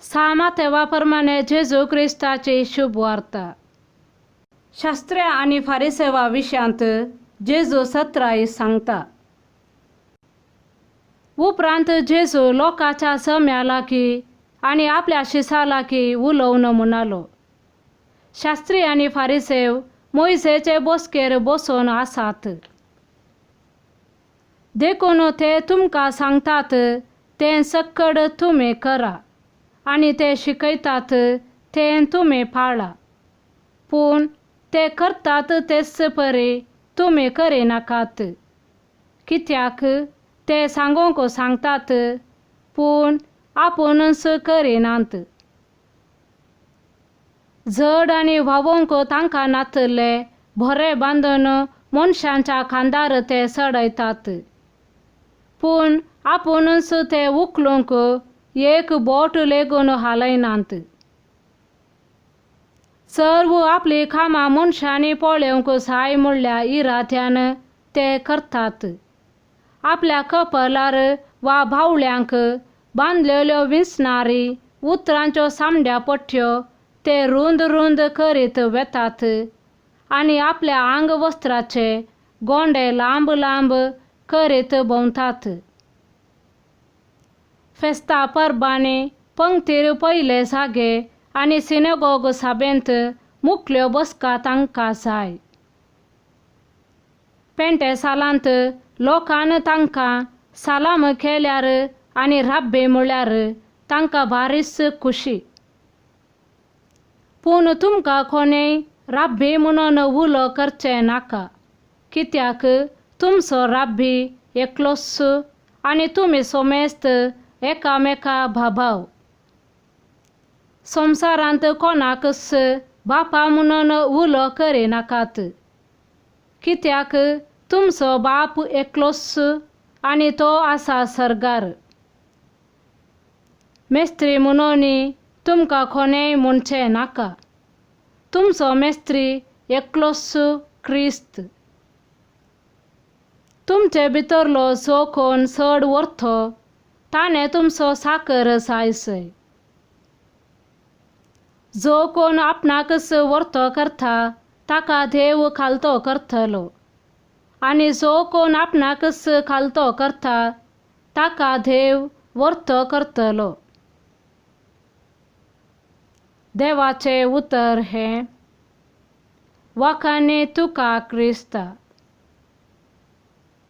सामातेवाप्रमाणे जेजू ख्रिस्ताची शुभ वार्ता. शास्त्रे आणि फारिसेवा विषयांत जेजू 17 सांगता. उपरांत जेजू लोकांच्या सम्याला की आणि आपल्या शिसाला की उलोवन म्हणालो, शास्त्री आणि फारिसेव मोइसेचे बसकेर बसून आसात. देखून ते तुमका सांगतात ते सकड तुम्ही करा आणि ते शिकयतात ते तुम्ही पाळा, पण ते करतात तेच परी तुम्ही करिनाकात. कित्याक ते सांगूंक सांगतात पण आपुणच करिनात. जड आणि व्हावूंक तांकां नातले भरे बांधून मनशांच्या खांदार ते चडयतात, पण आपुणच ते उखलूंक एक बोट लेगून हालयनात. सर्व आपली कामां मनशांनी पळोवंक जाय म्हणल्या इराद्यान ते करतात. आपल्या कपलार वा भावल्यांक बांदलेल्यो विंचणारी उतरांच्यो सामड्या पट्ट्यो ते रुंद रुंद करीत वेतात आणि आपल्या आंगवस्त्राचे गोंडे लांब लांब करीत भोंवतात. फेस्ता परबांनी पंक्तीर पयले जागे आणि सिनेगॉग सभेंत मुखल्यो बसका तांकां जाय. पेंटेसालांत लोकान तांकां सालाम केल्यार आणि राब्बी म्हळ्यार तांकां भारीच खुशी. पूण तुमकां कोणेय राब्बी म्हणून उलो करचें नाका, कित्याक तुमचो राब्बी एकलोच आणि तुमी सोमेस्त एकामेका भाभाव. संवसारांत कोणाकच बापा म्हणून उलो करिनाकात, कित्याक तुमचो बाप एकलोच आणि तो आसा सर्गार. मेस्त्री म्हणून तुमकां कोणेय म्हणचें नाका, तुमचो मेस्त्री एकलोच ख्रिस्त. तुमचे भितरलो जो कोण चड व्हरतो ताणें तुमचो साकर जायसै. जो कोण आपणाकच व्हरतो करता ताका देव खालतो करतलो, आणि जो कोण आपणाकच खालतो करता ताका देव व्हरतो करतलो. देवाचे उतर हे: वखाणी तुका क्रिस्ता.